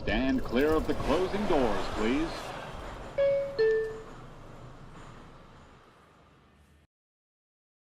Stand clear of the closing doors, please.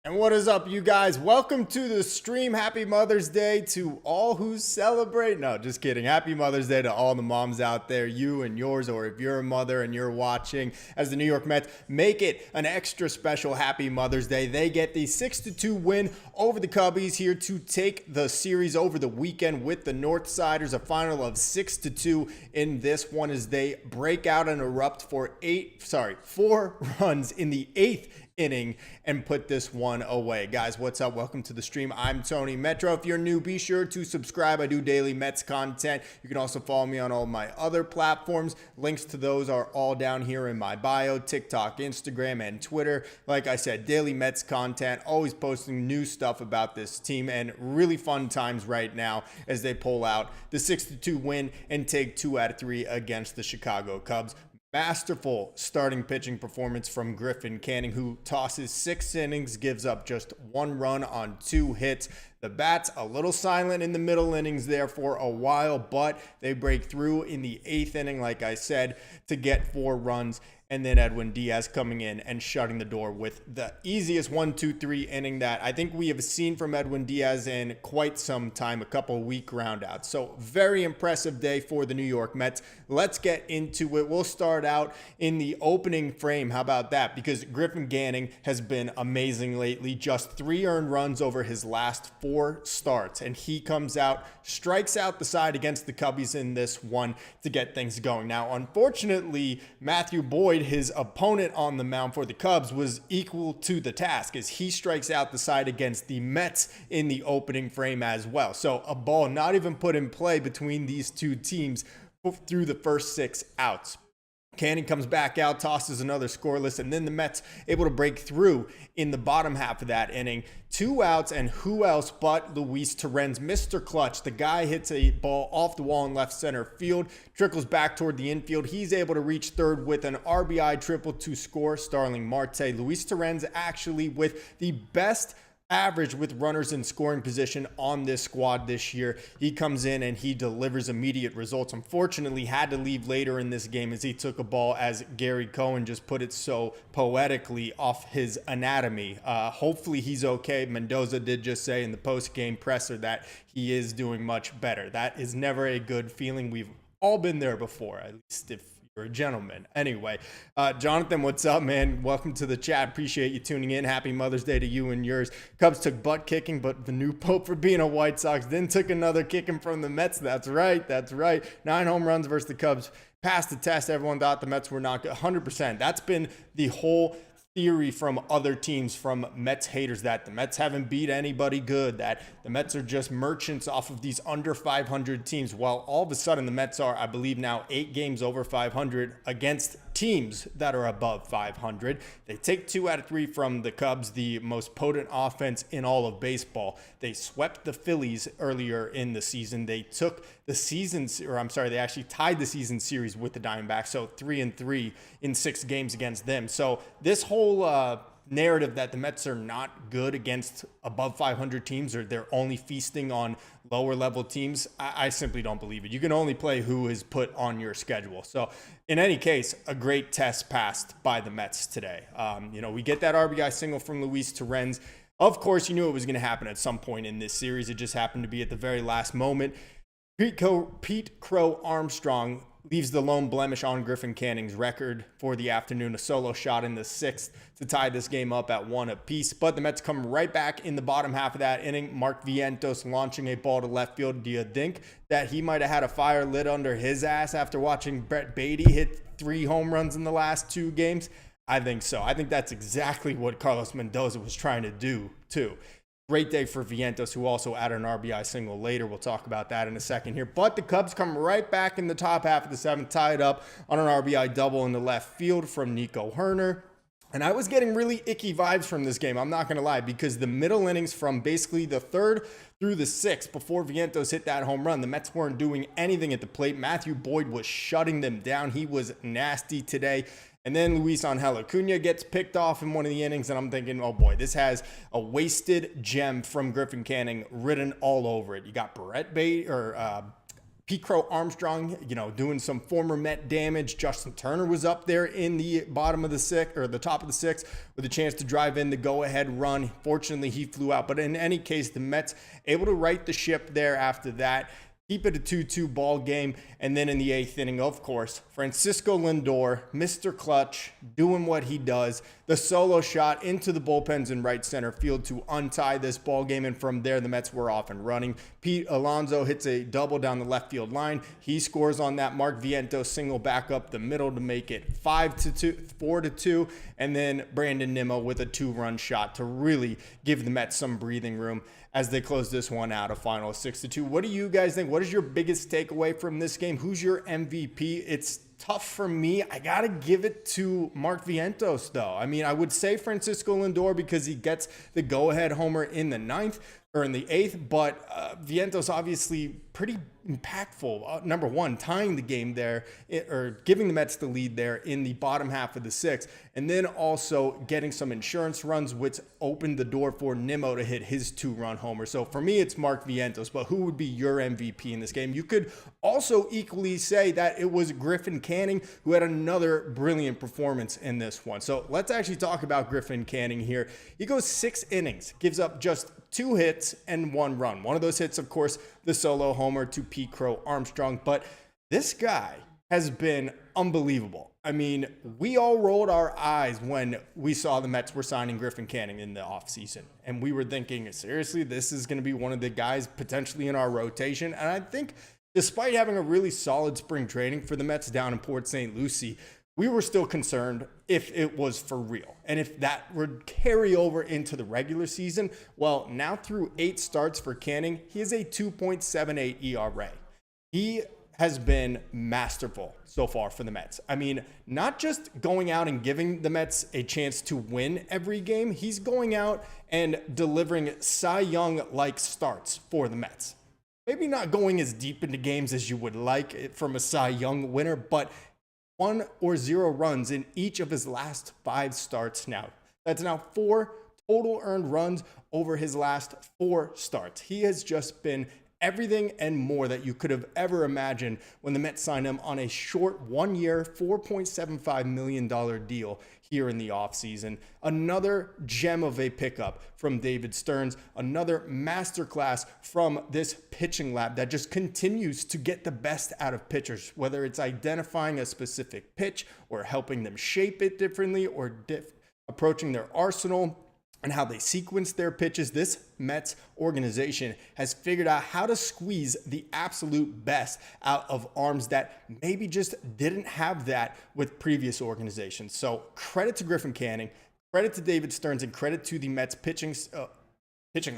And what is up, you guys? Welcome to the stream. Happy Mother's Day to all who celebrate. No, just kidding. Happy Mother's Day to all the moms out there, you and yours, or if you're a mother and you're watching as the New York Mets make it an extra special Happy Mother's Day. They get the 6-2 win over the Cubbies here to take the series over the weekend with the Northsiders. A final of 6-2 in this one as they break out and erupt for 4 runs in the 8th inning and put this one away. Guys, what's up? Welcome to the stream. I'm Tony Metro. If you're new, be sure to subscribe. I do daily Mets content. You can also follow me on all my other platforms. Links to those are all down here in my bio: TikTok, Instagram, and Twitter. Like I said, daily Mets content, always posting new stuff about this team, and really fun times right now as they pull out the 6-2 win and take 2 out of 3 against the Chicago Cubs. Masterful starting pitching performance from Griffin Canning, who tosses 6 innings, gives up just 1 run on 2 hits. The bats a little silent in the middle innings there for a while, but they break through in the 8th inning, like I said, to get 4 runs. And then Edwin Diaz coming in and shutting the door with the easiest 1-2-3 inning that I think we have seen from Edwin Diaz in quite some time, a couple week roundouts. So very impressive day for the New York Mets. Let's get into it. We'll start out in the opening frame. How about that? Because Griffin Canning has been amazing lately. Just 3 earned runs over his last 4 starts. And he comes out, strikes out the side against the Cubbies in this one to get things going. Now, unfortunately, Matthew Boyd, his opponent on the mound for the Cubs, was equal to the task as he strikes out the side against the Mets in the opening frame as well. So a ball not even put in play between these two teams through the first 6 outs. Canning comes back out, tosses another scoreless, and then the Mets able to break through in the bottom half of that inning. 2 outs, and who else but Luis Torrens, Mr. Clutch. The guy hits a ball off the wall in left center field, trickles back toward the infield. He's able to reach third with an RBI triple to score Starling Marte. Luis Torrens actually with the best average with runners in scoring position on this squad this year. He comes in and he delivers immediate results. Unfortunately, had to leave later in this game as he took a ball, as Gary Cohen just put it so poetically, off his anatomy. Hopefully he's okay. Mendoza did just say in the post-game presser that he is doing much better. That is never a good feeling. We've all been there before, at least if you're a gentleman. Anyway, Jonathan, what's up, man? Welcome to the chat. Appreciate you tuning in. Happy Mother's Day to you and yours. Cubs took butt kicking, but the new pope for being a White Sox then took another kicking from the Mets. That's right. 9 home runs versus the Cubs. Passed the test. Everyone thought the Mets were not good. 100%. That's been the whole theory from other teams, from Mets haters, that the Mets haven't beat anybody good, that the Mets are just merchants off of these under 500 teams. Well, all of a sudden the Mets are, I believe now, 8 games over 500 against teams that are above 500. They take 2 out of 3 from the Cubs, the most potent offense in all of baseball. They swept the Phillies earlier in the season. They took the they actually tied the season series with the Diamondbacks, so 3-3 in 6 games against them. So this whole narrative that the Mets are not good against above 500 teams, or they're only feasting on lower level teams, I simply don't believe it. You can only play who is put on your schedule. So in any case, a great test passed by the Mets today. We get that RBI single from Luis Torrens. Of course, you knew it was going to happen at some point in this series. It just happened to be at the very last moment. Pete Crow Armstrong leaves the lone blemish on Griffin Canning's record for the afternoon, a solo shot in the 6th to tie this game up at 1 apiece. But the Mets come right back in the bottom half of that inning. Mark Vientos launching a ball to left field. Do you think that he might have had a fire lit under his ass after watching Brett Beatty hit 3 home runs in the last 2 games? I think so. I think that's exactly what Carlos Mendoza was trying to do too. Great day for Vientos, who also added an RBI single later. We'll talk about that in a second here. But the Cubs come right back in the top half of the 7th, tied up on an RBI double in the left field from Nico Herner. And I was getting really icky vibes from this game, I'm not going to lie, because the middle innings from basically the 3rd through the 6th, before Vientos hit that home run, the Mets weren't doing anything at the plate. Matthew Boyd was shutting them down. He was nasty today. And then Luis Angel Acuna gets picked off in one of the innings, and I'm thinking, oh boy, this has a wasted gem from Griffin Canning written all over it. You got Pete Crow Armstrong, doing some former Met damage. Justin Turner was up there in the bottom of the sixth, or the top of the sixth, with a chance to drive in the go-ahead run. Fortunately, he flew out. But in any case, the Mets able to right the ship there after that. Keep it a 2-2 ball game. And then in the eighth inning, of course, Francisco Lindor, Mr. Clutch, doing what he does. The solo shot into the bullpens in right center field to untie this ball game. And from there, the Mets were off and running. Pete Alonso hits a double down the left field line. He scores on that. Mark Vientos single back up the middle to make it 4-2. And then Brandon Nimmo with a 2-run shot to really give the Mets some breathing room as they close this one out, a final 6-2. What do you guys think? What is your biggest takeaway from this game? Who's your MVP? It's tough for me. I got to give it to Mark Vientos, though. I mean, I would say Francisco Lindor because he gets the go-ahead homer in the ninth or in the eighth, but Vientos obviously pretty impactful. Number one, tying the game there, or giving the Mets the lead there in the bottom half of the sixth, and then also getting some insurance runs, which opened the door for Nimmo to hit his 2-run homer. So for me, it's Mark Vientos, but who would be your MVP in this game? You could also equally say that it was Griffin Canning, who had another brilliant performance in this one. So let's actually talk about Griffin Canning here. He goes 6 innings, gives up just 2 hits and 1 run. One of those hits, of course, the solo homer to Pete Crow Armstrong. But this guy has been unbelievable. I mean, we all rolled our eyes when we saw the Mets were signing Griffin Canning in the offseason. And we were thinking, seriously, this is going to be one of the guys potentially in our rotation. And I think despite having a really solid spring training for the Mets down in Port St. Lucie, we were still concerned if it was for real and if that would carry over into the regular season. Well, now through 8 starts for Canning, he has a 2.78 ERA. He has been masterful so far for the Mets. I mean, not just going out and giving the Mets a chance to win every game, he's going out and delivering Cy Young-like starts for the Mets. Maybe not going as deep into games as you would like from a Cy Young winner, but 1 or 0 runs in each of his last 5 starts now. That's now 4 total earned runs over his last 4 starts. He has just been everything and more that you could have ever imagined when the Mets signed him on a short 1-year, $4.75 million deal here in the offseason. Another gem of a pickup from David Stearns, another masterclass from this pitching lab that just continues to get the best out of pitchers, whether it's identifying a specific pitch or helping them shape it differently or approaching their arsenal and how they sequence their pitches. This Mets organization has figured out how to squeeze the absolute best out of arms that maybe just didn't have that with previous organizations. So credit to Griffin Canning, credit to David Stearns, and credit to the Mets pitching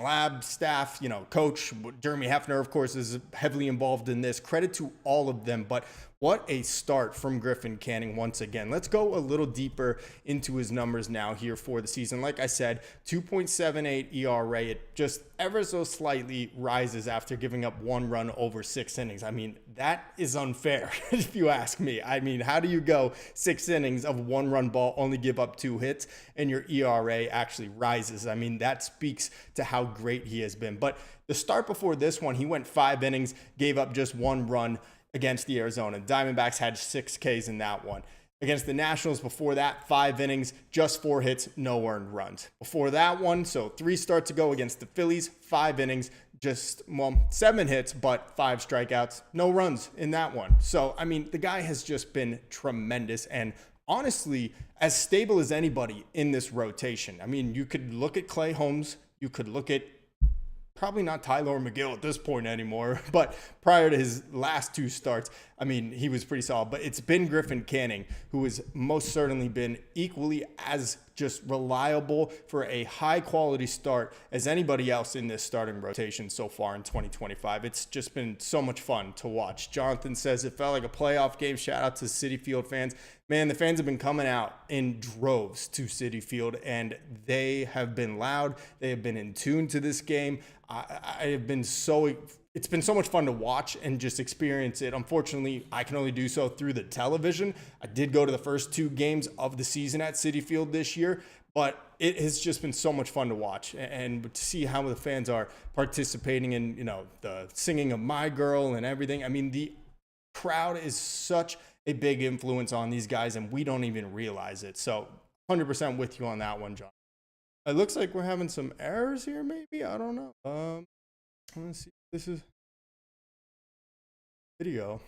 lab staff, coach Jeremy Hefner, of course, is heavily involved in this. Credit to all of them. But what a start from Griffin Canning once again. Let's go a little deeper into his numbers now here for the season. Like I said, 2.78 ERA. It just ever so slightly rises after giving up 1 run over 6 innings. I mean, that is unfair if you ask me. I mean, how do you go 6 innings of 1-run ball, only give up 2 hits, and your ERA actually rises? I mean, that speaks to how great he has been. But the start before this one, he went 5 innings, gave up just 1 run against the Arizona Diamondbacks, had 6 Ks in that one. Against the Nationals before that, 5 innings, just 4 hits, no earned runs. Before that one, so 3 starts ago against the Phillies, 5 innings, just 7 hits, but 5 strikeouts, no runs in that one. So, I mean, the guy has just been tremendous and honestly as stable as anybody in this rotation. I mean, you could look at Clay Holmes, you could look at probably not Tyler McGill at this point anymore, but prior to his last 2 starts, I mean, he was pretty solid. But it's been Griffin Canning who has most certainly been equally as just reliable for a high-quality start as anybody else in this starting rotation so far in 2025. It's just been so much fun to watch. Jonathan says it felt like a playoff game. Shout out to Citi Field fans. Man, the fans have been coming out in droves to Citi Field, and they have been loud. They have been in tune to this game. It's been so much fun to watch and just experience it. Unfortunately, I can only do so through the television. I did go to the first 2 games of the season at Citi Field this year, But it has just been so much fun to watch and to see how the fans are participating in, the singing of My Girl and everything. I mean, the crowd is such a big influence on these guys, and we don't even realize it. So 100% with you on that one, John. It looks like we're having some errors here, maybe. I don't know. Let's see. This is video.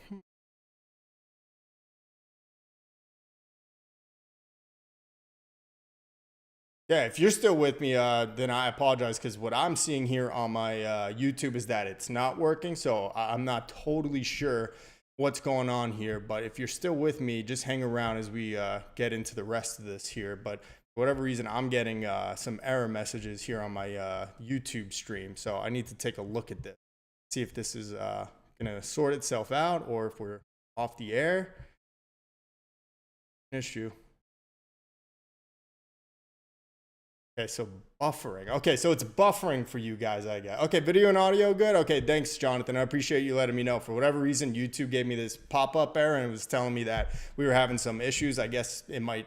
Yeah, if you're still with me, then I apologize, because what I'm seeing here on my YouTube is that it's not working. So I'm not totally sure what's going on here. But if you're still with me, just hang around as we get into the rest of this here. But for whatever reason, I'm getting some error messages here on my YouTube stream. So I need to take a look at this, see if this is going to sort itself out, or if we're off the air. Issue. Okay, so buffering. Okay, so it's buffering for you guys, I guess. Okay, video and audio good? Okay, thanks, Jonathan. I appreciate you letting me know. For whatever reason, YouTube gave me this pop-up error and it was telling me that we were having some issues. I guess it might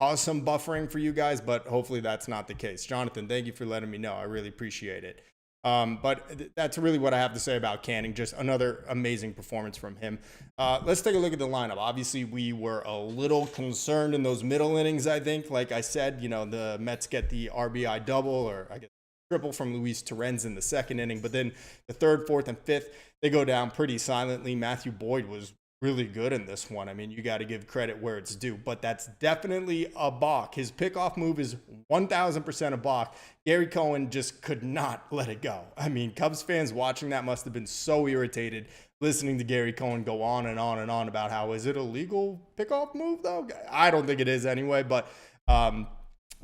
cause some buffering for you guys, but hopefully that's not the case. Jonathan, thank you for letting me know. I really appreciate it. But that's really what I have to say about Canning. Just another amazing performance from him. Let's take a look at the lineup. Obviously, we were a little concerned in those middle innings, I think. Like I said, the Mets get the RBI double, or I guess triple, from Luis Torrens in the second inning. But then the third, fourth, and fifth, they go down pretty silently. Matthew Boyd was really good in this one. I mean, you got to give credit where it's due, but that's definitely a balk. His pickoff move is 1,000% a balk. Gary Cohen just could not let it go. I mean, Cubs fans watching that must have been so irritated listening to Gary Cohen go on and on and on about how, is it a legal pickoff move though? I don't think it is anyway, but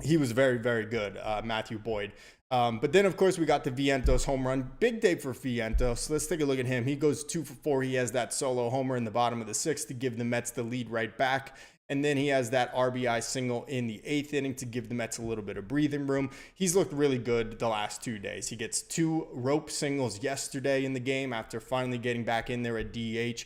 he was very, very good, Matthew Boyd. But then, of course, we got the Vientos home run. Big day for Vientos. Let's take a look at him. He goes 2 for 4. He has that solo homer in the bottom of the sixth to give the Mets the lead right back. And then he has that RBI single in the eighth inning to give the Mets a little bit of breathing room. He's looked really good the last 2 days. He gets 2 rope singles yesterday in the game after finally getting back in there at DH.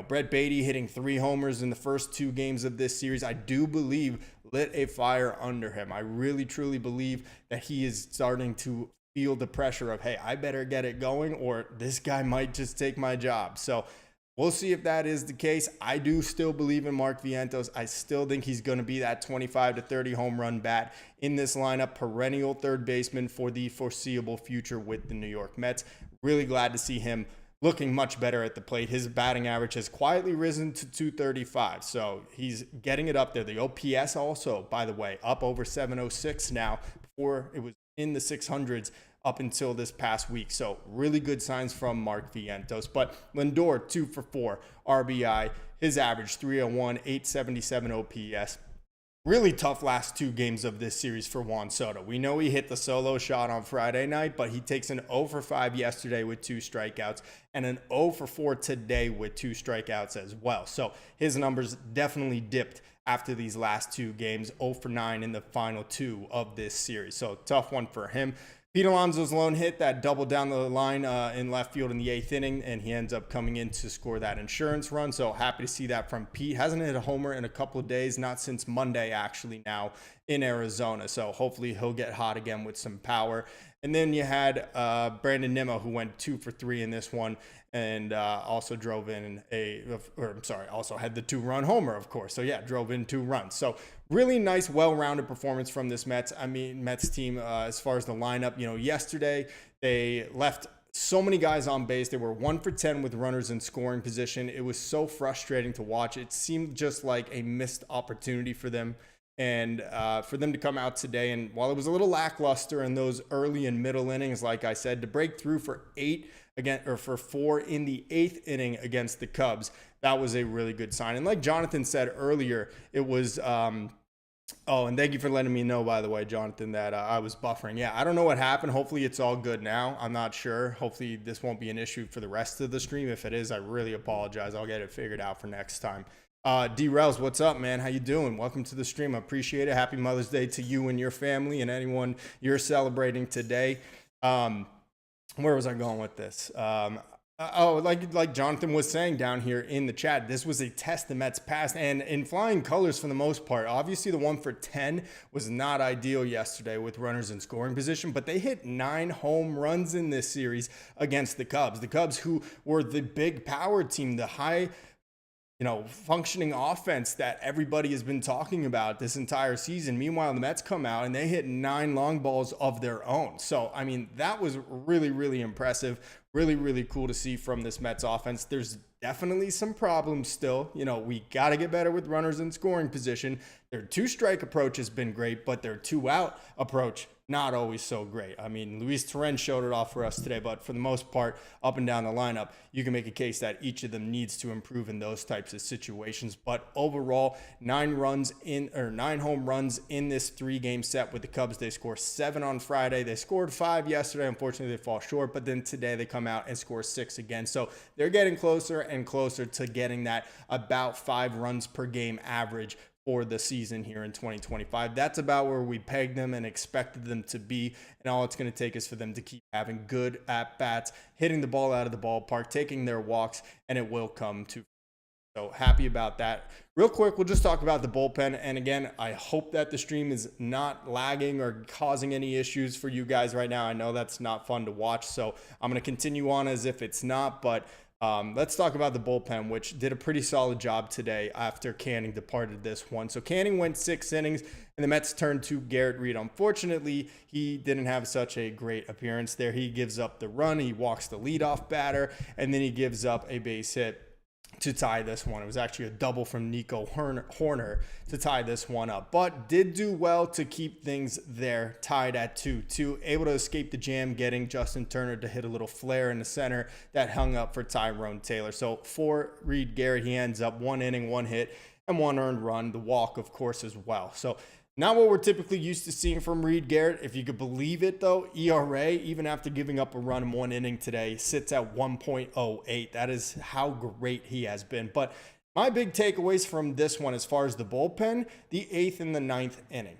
Brett Beatty hitting 3 homers in the first 2 games of this series, I do believe lit a fire under him. I really, truly believe that he is starting to feel the pressure of, hey, I better get it going or this guy might just take my job. So we'll see if that is the case. I do still believe in Mark Vientos. I still think he's going to be that 25 to 30 home run bat in this lineup, perennial third baseman for the foreseeable future with the New York Mets. Really glad to see him looking much better at the plate. His batting average has quietly risen to 235, so he's getting it up there. The OPS also, by the way, up over 706 now. Before it was in the 600s up until this past week. So really good signs from Mark Vientos. But Lindor, 2 for 4 RBI. His average 301, 877 OPS. Really tough last 2 games of this series for Juan Soto. We know he hit the solo shot on Friday night, but he takes an 0 for 5 yesterday with 2 strikeouts and an 0 for 4 today with 2 strikeouts as well. So his numbers definitely dipped after these last 2 games, 0 for 9 in the final 2 of this series. So tough one for him. Pete Alonso's lone hit, that double down the line in left field in the 8th inning, and he ends up coming in to score that insurance run. So happy to see that from Pete. Hasn't hit a homer in a couple of days, not since Monday actually now in Arizona. So hopefully he'll get hot again with some power. And then you had Brandon Nimmo, who went 2 for 3 in this one, and also drove in also had the 2-run homer, of course. So yeah, drove in 2 runs. So really nice, well-rounded performance from this Mets team as far as the lineup. Yesterday they left so many guys on base. They were 1 for 10 with runners in scoring position. It was so frustrating to watch. It seemed just like a missed opportunity for them. And for them to come out today, and while it was a little lackluster in those early and middle innings, like I said, to break through for 4 in the 8th inning against the Cubs, that was a really good sign. And like Jonathan said earlier, it was and thank you for letting me know, by the way, Jonathan, that I was buffering. Yeah, I don't know what happened. Hopefully it's all good now. I'm not sure. Hopefully this won't be an issue for the rest of the stream. If it is, I really apologize. I'll get it figured out for next time. D-Rels, what's up, man? How you doing? Welcome to the stream. I appreciate it. Happy Mother's Day to you and your family and anyone you're celebrating today. Where was I going with this? Like Jonathan was saying down here in the chat, this was a test the Mets passed, and in flying colors for the most part. Obviously, the 1 for 10 was not ideal yesterday with runners in scoring position, but they hit 9 home runs in this series against the Cubs. The Cubs, who were the big power team, the high functioning offense that everybody has been talking about this entire season. Meanwhile, the Mets come out and they hit 9 long balls of their own. So, I mean, that was really, really impressive. Really, really cool to see from this Mets offense. There's definitely some problems still. We got to get better with runners in scoring position. Their 2-strike approach has been great, but their 2-out approach, not always so great. I mean, Luis Torrens showed it off for us today, but for the most part, up and down the lineup, you can make a case that each of them needs to improve in those types of situations. But overall, 9 home runs in this 3-game set with the Cubs. They score 7 on Friday. They scored 5 yesterday. Unfortunately, they fall short, but then today they come out and score 6 again. So they're getting closer and closer to getting that about 5 runs per game average for the season here in 2025. That's about where we pegged them and expected them to be. And all it's going to take is for them to keep having good at-bats, hitting the ball out of the ballpark, taking their walks, and it will come to. So happy about that. Real quick, we'll just talk about the bullpen. And again, I hope that the stream is not lagging or causing any issues for you guys right now. I know that's not fun to watch, so I'm going to continue on as if it's not, but let's talk about the bullpen, which did a pretty solid job today after Canning departed this one. So Canning went 6 innings, and the Mets turned to Garrett Reed. Unfortunately, he didn't have such a great appearance there. He gives up the run, he walks the leadoff batter, and then he gives up a base hit to tie this one. It was actually a double from Nico Horner to tie this one up, but did do well to keep things there tied at 2-2, able to escape the jam, getting Justin Turner to hit a little flare in the center that hung up for Tyrone Taylor. So for Reed Garrett, he ends up 1 inning, 1 hit, and 1 earned run, the walk, of course, as well. So not what we're typically used to seeing from Reed Garrett. If you could believe it, though, ERA, even after giving up a run in 1 inning today, sits at 1.08. That is how great he has been. But my big takeaways from this one, as far as the bullpen, the 8th and the 9th inning.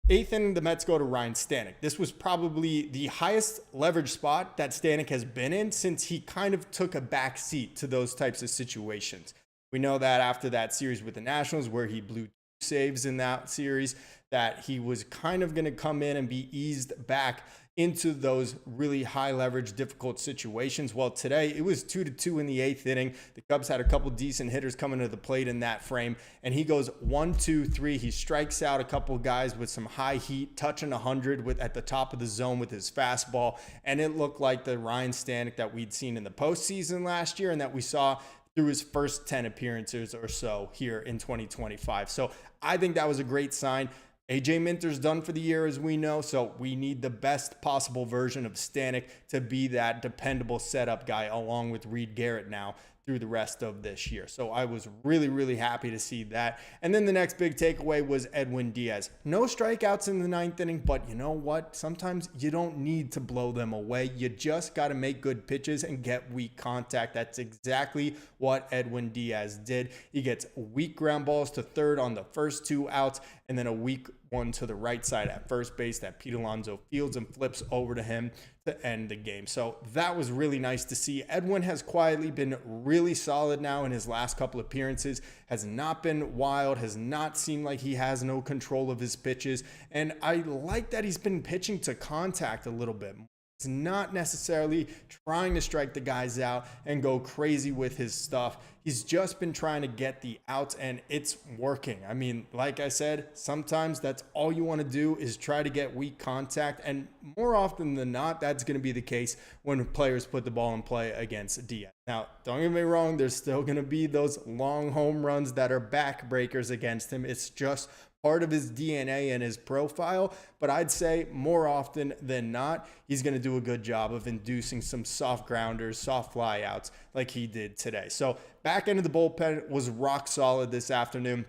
8th inning, the Mets go to Ryan Stanek. This was probably the highest leverage spot that Stanek has been in since he kind of took a back seat to those types of situations. We know that after that series with the Nationals, where he blew saves in that series, that he was kind of going to come in and be eased back into those really high leverage, difficult situations. Well, today it was 2-2 in the 8th inning. The Cubs had a couple decent hitters coming to the plate in that frame, and he goes 1-2-3. He strikes out a couple guys with some high heat, touching 100 at the top of the zone with his fastball, and it looked like the Ryan Stanek that we'd seen in the postseason last year and that we saw through his first 10 appearances or so here in 2025. So I think that was a great sign. AJ Minter's done for the year, as we know, so we need the best possible version of Stanek to be that dependable setup guy along with Reed Garrett now through the rest of this year. So I was really, really happy to see that. And then the next big takeaway was Edwin Diaz. No strikeouts in the 9th inning, but you know what? Sometimes you don't need to blow them away. You just got to make good pitches and get weak contact. That's exactly what Edwin Diaz did. He gets weak ground balls to third on the first 2 outs, and then a weak one to the right side at first base that Pete Alonso fields and flips over to him to end the game. So that was really nice to see. Edwin has quietly been really solid now in his last couple appearances, has not been wild, has not seemed like he has no control of his pitches. And I like that he's been pitching to contact a little bit more. He's not necessarily trying to strike the guys out and go crazy with his stuff. He's just been trying to get the outs, and it's working. I mean, like I said, sometimes that's all you want to do is try to get weak contact, and more often than not, that's going to be the case when players put the ball in play against Diaz. Now, don't get me wrong, there's still going to be those long home runs that are backbreakers against him. It's just part of his DNA and his profile, but I'd say more often than not, he's going to do a good job of inducing some soft grounders, soft flyouts like he did today. So back end of the bullpen was rock solid this afternoon.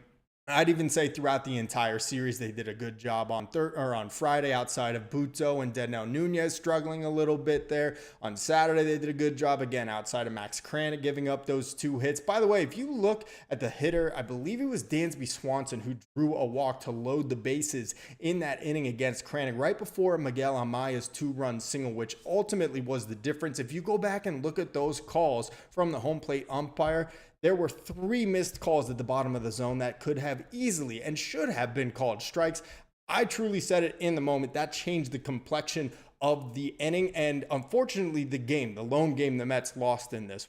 I'd even say throughout the entire series, they did a good job on Friday outside of Buto and Dednell Nunez struggling a little bit there. On Saturday, they did a good job again outside of Max Kranick giving up those 2 hits. By the way, if you look at the hitter, I believe it was Dansby Swanson who drew a walk to load the bases in that inning against Kranick right before Miguel Amaya's 2-run single, which ultimately was the difference. If you go back and look at those calls from the home plate umpire, there were 3 missed calls at the bottom of the zone that could have easily and should have been called strikes. I truly said it in the moment. That changed the complexion of the inning and unfortunately the lone game the Mets lost in this.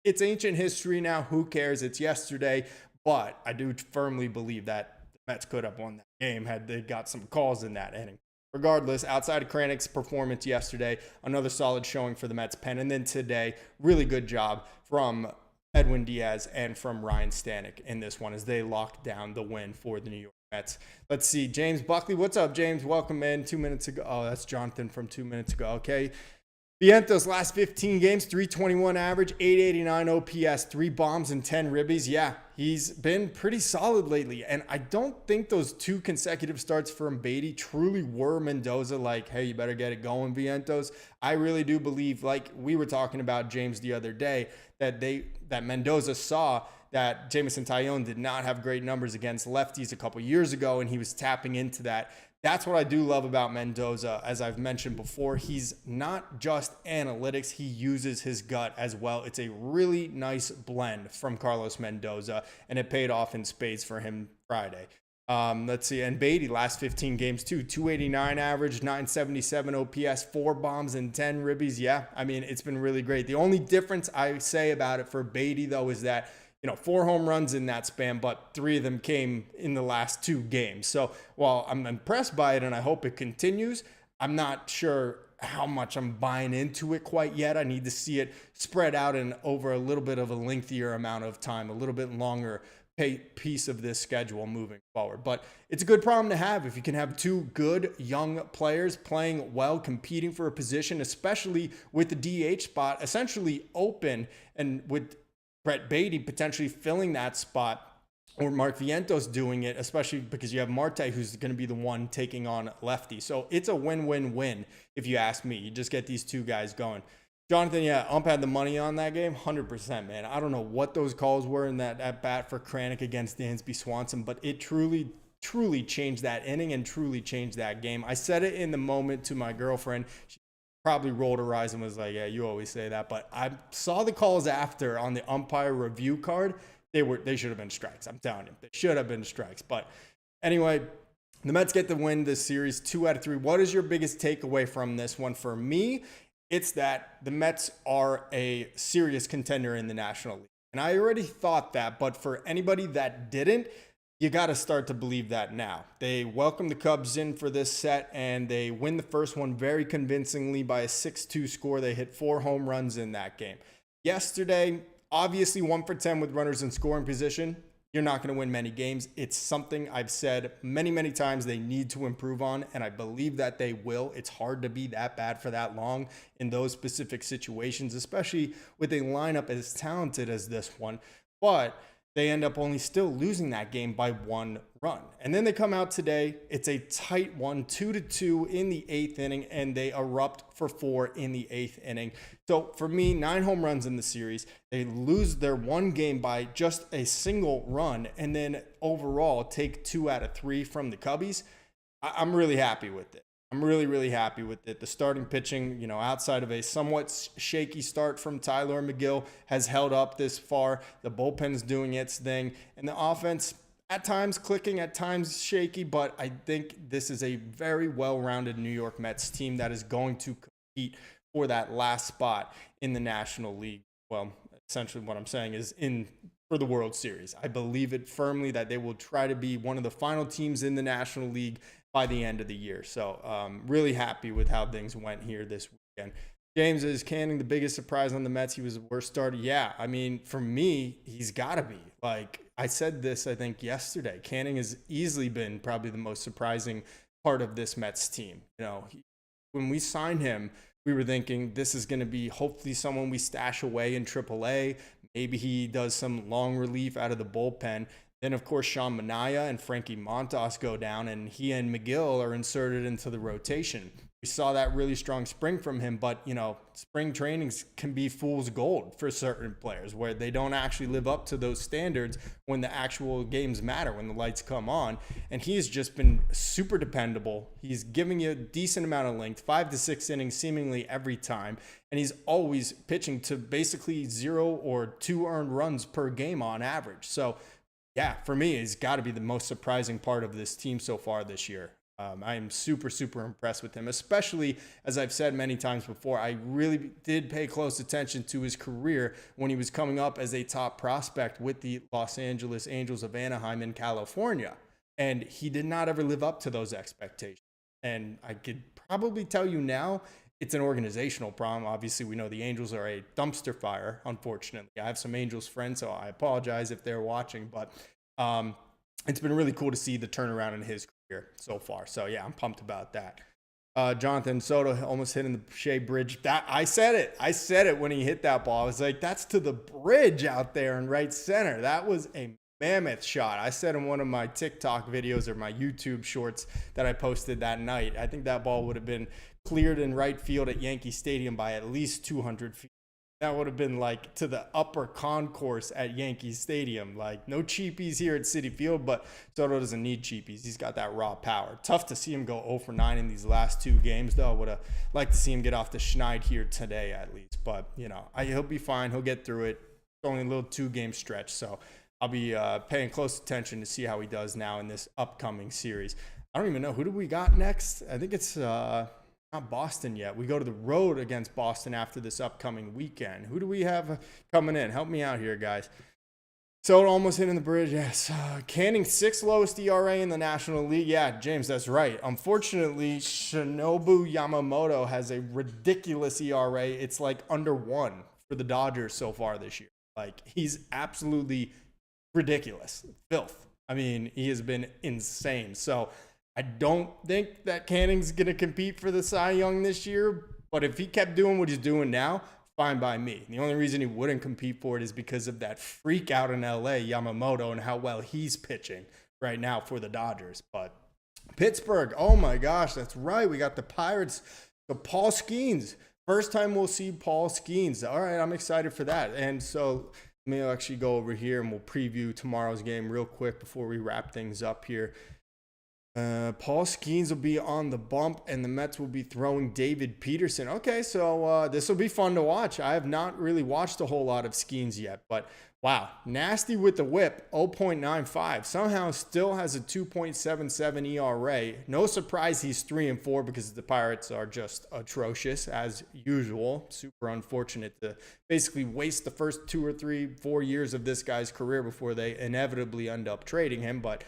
It's ancient history now. Who cares? It's yesterday. But I do firmly believe that the Mets could have won that game had they got some calls in that inning. Regardless, outside of Kranick's performance yesterday, another solid showing for the Mets pen. And then today, really good job from Edwin Diaz and from Ryan Stanek in this one as they locked down the win for the New York Mets. Let's see, James Buckley. What's up, James? Welcome in 2 minutes ago. Oh, that's Jonathan from 2 minutes ago. Okay. Vientos last 15 games, 321 average, 889 OPS, 3 bombs and 10 ribbies. Yeah, he's been pretty solid lately. And I don't think those 2 consecutive starts from Beatty truly were Mendoza like, hey, you better get it going, Vientos. I really do believe, like we were talking about, James, the other day, that Mendoza saw that Jameson Taillon did not have great numbers against lefties a couple years ago, and he was tapping into that. That's what I do love about Mendoza. As I've mentioned before, he's not just analytics. He uses his gut as well. It's a really nice blend from Carlos Mendoza, and it paid off in spades for him Friday. Let's see. And Beatty, last 15 games too, 289 average, 977 OPS, 4 bombs and 10 ribbies. Yeah, I mean, it's been really great. The only difference I say about it for Beatty, though, is that 4 home runs in that span, but 3 of them came in the last 2 games. So while I'm impressed by it and I hope it continues, I'm not sure how much I'm buying into it quite yet. I need to see it spread out and over a little bit of a lengthier amount of time, a little bit longer piece of this schedule moving forward. But it's a good problem to have if you can have 2 good young players playing well, competing for a position, especially with the DH spot essentially open, and with Brett Beatty potentially filling that spot, or Mark Vientos doing it, especially because you have Marte, who's going to be the one taking on lefty. So it's a win-win-win if you ask me. You just get these 2 guys going. Jonathan, yeah, ump had the money on that game, 100%, man. I don't know what those calls were in that at bat for Kranick against Dansby Swanson, but it truly changed that inning and truly changed that game. I said it in the moment to my girlfriend. She probably rolled her eyes and was like, yeah, you always say that. But I saw the calls after on the umpire review card. They should have been strikes. I'm telling you, they should have been strikes. But anyway, the Mets get the win this series, 2 out of 3. What is your biggest takeaway from this one? For me, it's that the Mets are a serious contender in the National League. And I already thought that, but for anybody that didn't, you got to start to believe that now. They welcome the Cubs in for this set, and they win the first one very convincingly by a 6-2 score. They hit 4 home runs in that game. Yesterday, obviously 1 for 10 with runners in scoring position. You're not going to win many games. It's something I've said many, many times they need to improve on, and I believe that they will. It's hard to be that bad for that long in those specific situations, especially with a lineup as talented as this one. But they end up only still losing that game by 1 run. And then they come out today. It's a tight one, 2-2 in the 8th inning, and they erupt for 4 in the 8th inning. So for me, 9 home runs in the series. They lose their 1 game by just a single run, and then overall take 2 out of 3 from the Cubbies. I'm really happy with it. I'm really, really happy with it. The starting pitching, outside of a somewhat shaky start from Tyler McGill, has held up this far. The bullpen's doing its thing. And the offense, at times clicking, at times shaky, but I think this is a very well-rounded New York Mets team that is going to compete for that last spot in the National League. Well, essentially what I'm saying is for the World Series. I believe it firmly that they will try to be one of the final teams in the National League by the end of the year. So really happy with how things went here this weekend. James, is Canning the biggest surprise on the Mets? He was the worst starter. Yeah, I mean, for me, he's got to be. Like I said this, I think yesterday, Canning has easily been probably the most surprising part of this Mets team. When we signed him, we were thinking this is going to be hopefully someone we stash away in AAA, Maybe he does some long relief out of the bullpen. Then, of course, Sean Manaea and Frankie Montas go down, and he and McGill are inserted into the rotation. We saw that really strong spring from him, but, spring trainings can be fool's gold for certain players where they don't actually live up to those standards when the actual games matter, when the lights come on. And he's just been super dependable. He's giving you a decent amount of length, 5 to 6 innings seemingly every time. And he's always pitching to basically 0 or 2 earned runs per game on average. So, yeah, for me, he's got to be the most surprising part of this team so far this year. I am super, super impressed with him, especially, as I've said many times before, I really did pay close attention to his career when he was coming up as a top prospect with the Los Angeles Angels of Anaheim in California. And he did not ever live up to those expectations. And I could probably tell you now, it's an organizational problem. Obviously, we know the Angels are a dumpster fire, unfortunately. I have some Angels friends, so I apologize if they're watching. But it's been really cool to see the turnaround in his career so far. So, yeah, I'm pumped about that. Jonathan Soto almost hitting the Shea Bridge. I said it when he hit that ball. I was like, that's to the bridge out there in right center. That was a mammoth shot. I said in one of my TikTok videos or my YouTube shorts that I posted that night, I think that ball would have been cleared in right field at Yankee Stadium by at least 200 feet. That would have been like to the upper concourse at Yankee Stadium. Like, no cheapies here at Citi Field, but Soto doesn't need cheapies. He's got that raw power. Tough to see him go 0 for 9 in these last 2 games, though. I would have liked to see him get off the schneid here today at least. But, he'll be fine. He'll get through it. It's only a little 2-game stretch, so I'll be paying close attention to see how he does now in this upcoming series. I don't even know. Who do we got next? I think it's not Boston yet. We go to the road against Boston after this upcoming weekend. Who do we have coming in? Help me out here, guys. So almost hitting the bridge. Yes. Canning's 6th lowest ERA in the National League. Yeah, James, that's right. Unfortunately, Shinobu Yamamoto has a ridiculous ERA. It's like under 1 for the Dodgers so far this year. Like, he's absolutely ridiculous. Filth. I mean, he has been insane. So I don't think that Canning's going to compete for the Cy Young this year, but if he kept doing what he's doing now, fine by me. The only reason he wouldn't compete for it is because of that freak out in LA, Yamamoto, and how well he's pitching right now for the Dodgers. But Pittsburgh, oh my gosh, that's right. We got the Pirates, the Paul Skeens. First time we'll see Paul Skeens. All right, I'm excited for that. And so let me actually go over here and we'll preview tomorrow's game real quick before we wrap things up here. Paul Skeens will be on the bump, and the Mets will be throwing David Peterson. Okay, so this will be fun to watch. I have not really watched a whole lot of Skeens yet, but wow, nasty with the whip, 0.95. Somehow still has a 2.77 ERA. No surprise he's 3-4 because the Pirates are just atrocious as usual. Super unfortunate to basically waste the first 2 or 3, 4 years of this guy's career before they inevitably end up trading him, but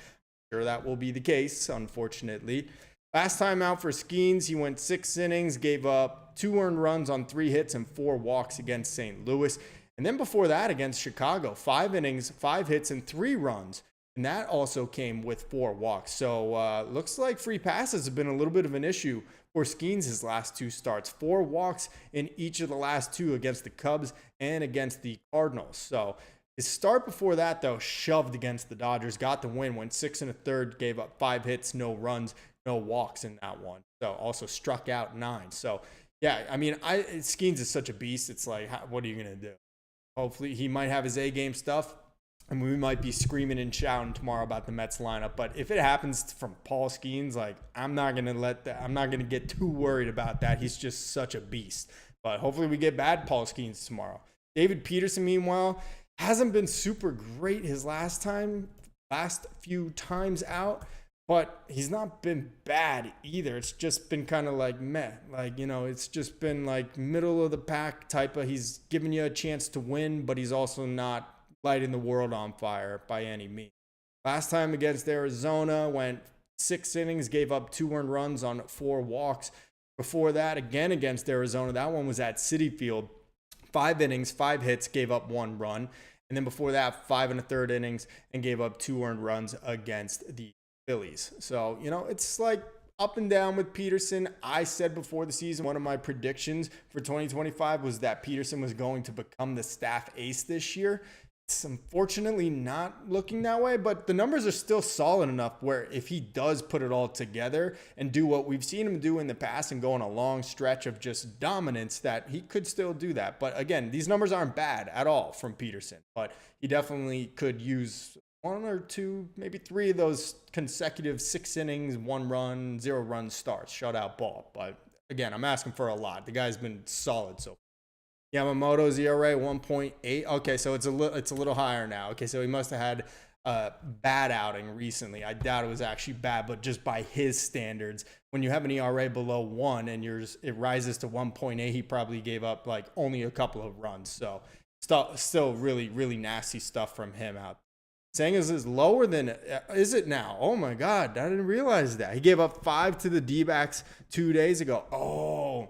sure that will be the case, unfortunately. Last time out for Skeens, he went 6 innings, gave up 2 earned runs on 3 hits and 4 walks against St. Louis. And then before that against Chicago, 5 innings, 5 hits, and 3 runs. And that also came with 4 walks. So looks like free passes have been a little bit of an issue for Skeens his last 2 starts. 4 walks in each of the last 2 against the Cubs and against the Cardinals. So his start before that, though, shoved against the Dodgers, got the win, went 6 1/3, gave up 5 hits, no runs, no walks in that one. So also struck out 9. So, yeah, I mean, Skeens is such a beast. It's like, what are you going to do? Hopefully he might have his A-game stuff, and we might be screaming and shouting tomorrow about the Mets lineup. But if it happens from Paul Skeens, like, I'm not going to get too worried about that. He's just such a beast. But hopefully we get bad Paul Skeens tomorrow. David Peterson, meanwhile, hasn't been super great his last few times out, but he's not been bad either. It's just been kind of like meh. Like, it's just been like middle of the pack type of, he's giving you a chance to win, but he's also not lighting the world on fire by any means. Last time against Arizona, went 6 innings, gave up 2 earned runs on 4 walks. Before that, again against Arizona, that one was at Citi Field. 5 innings, 5 hits, gave up 1 run. And then before that, 5 1/3 innings and gave up 2 earned runs against the Phillies. So, it's like up and down with Peterson. I said before the season, one of my predictions for 2025 was that Peterson was going to become the staff ace this year. It's unfortunately not looking that way, but the numbers are still solid enough where if he does put it all together and do what we've seen him do in the past and go on a long stretch of just dominance, that he could still do that. But again, these numbers aren't bad at all from Peterson, but he definitely could use 1 or 2, maybe 3 of those consecutive 6 innings, 1 run, 0 run starts, shutout ball. But again, I'm asking for a lot. The guy's been solid so far. Yamamoto's ERA 1.8. Okay, so it's a little higher now. Okay, so he must have had a bad outing recently. I doubt it was actually bad, but just by his standards, when you have an ERA below 1 and it rises to 1.8, he probably gave up like only a couple of runs. So still really, really nasty stuff from him out. Senga's is lower than, is it now? Oh my God, I didn't realize that. He gave up 5 to the D-backs 2 days ago. Oh,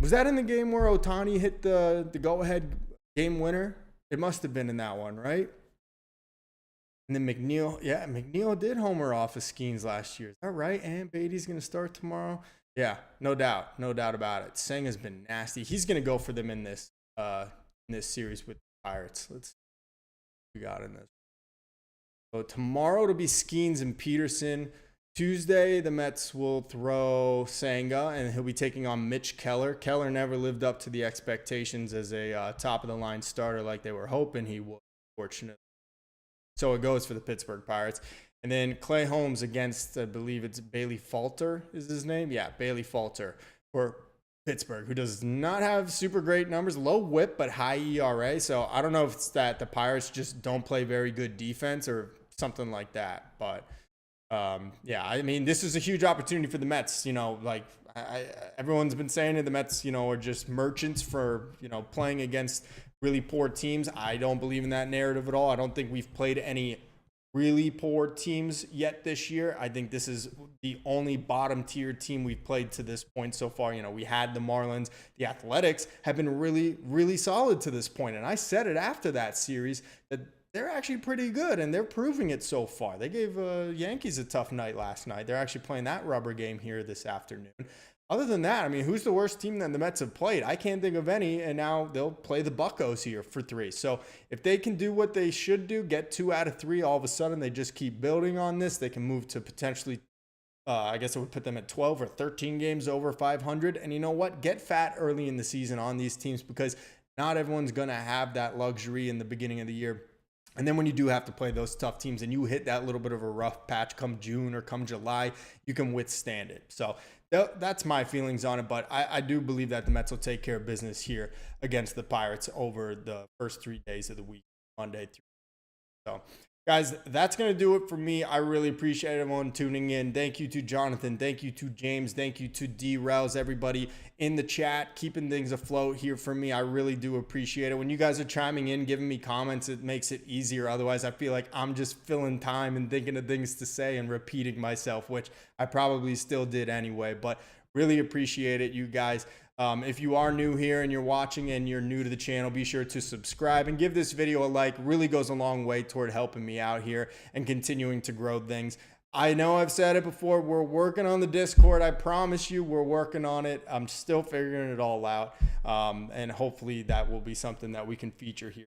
was that in the game where Ohtani hit the go-ahead game winner? It must have been in that one, right? And then McNeil did homer off of Skeens last year. Is that right? And Beatty's going to start tomorrow? Yeah, no doubt about it. Senga's been nasty. He's going to go for them in this series with the Pirates. Let's see what we got in this. So tomorrow it'll be Skeens and Peterson. Tuesday, the Mets will throw Senga, and he'll be taking on Mitch Keller. Keller never lived up to the expectations as a top-of-the-line starter like they were hoping he would, fortunately. So it goes for the Pittsburgh Pirates. And then Clay Holmes against, I believe it's Bailey Falter is his name? Yeah, Bailey Falter for Pittsburgh, who does not have super great numbers. Low whip, but high ERA. So I don't know if it's that the Pirates just don't play very good defense or something like that, but yeah, I mean, this is a huge opportunity for the Mets. You know, like everyone's been saying that the Mets, you know, are just merchants for, you know, playing against really poor teams. I don't believe in that narrative at all. I don't think we've played any really poor teams yet this year. I think this is the only bottom tier team we've played to this point so far. You know, we had the Marlins. The Athletics have been really, really solid to this point. And I said it after that series that they're actually pretty good, and they're proving it so far. They gave Yankees a tough night last night. They're actually playing that rubber game here this afternoon. Other than that, I mean, who's the worst team that the Mets have played? I can't think of any, and now they'll play the Buccos here for 3. So if they can do what they should do, get 2 out of 3, all of a sudden they just keep building on this. They can move to potentially, I guess it would put them at 12 or 13 games over 500. And you know what? Get fat early in the season on these teams, because not everyone's going to have that luxury in the beginning of the year. And then when you do have to play those tough teams and you hit that little bit of a rough patch come June or come July, you can withstand it. So that's my feelings on it. But I do believe that the Mets will take care of business here against the Pirates over the first 3 days of the week, Monday through. So, guys, that's going to do it for me. I really appreciate everyone tuning in. Thank you to Jonathan. Thank you to James. Thank you to D-Rels, everybody in the chat, keeping things afloat here for me. I really do appreciate it. When you guys are chiming in, giving me comments, it makes it easier. Otherwise, I feel like I'm just filling time and thinking of things to say and repeating myself, which I probably still did anyway. But really appreciate it, you guys. If you are new here and you're watching and you're new to the channel, be sure to subscribe and give this video a like. Really goes a long way toward helping me out here and continuing to grow things. I know I've said it before, we're working on the Discord. I promise you we're working on it. I'm still figuring it all out. And hopefully that will be something that we can feature here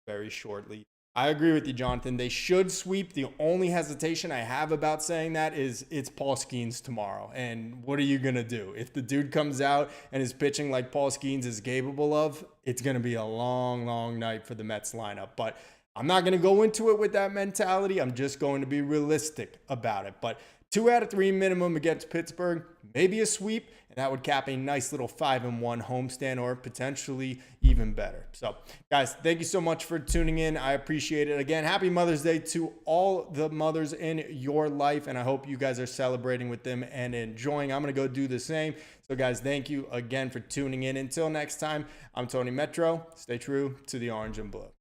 very shortly. I agree with you, Jonathan. They should sweep. The only hesitation I have about saying that is it's Paul Skeens tomorrow. And what are you going to do? If the dude comes out and is pitching like Paul Skeens is capable of, it's going to be a long, long night for the Mets lineup. But I'm not going to go into it with that mentality. I'm just going to be realistic about it. But 2 out of 3 minimum against Pittsburgh, maybe a sweep, and that would cap a nice little 5-1 homestand, or potentially even better. So, guys, thank you so much for tuning in. I appreciate it. Again, happy Mother's Day to all the mothers in your life, and I hope you guys are celebrating with them and enjoying. I'm going to go do the same. So, guys, thank you again for tuning in. Until next time, I'm Tony Metro. Stay true to the orange and blue.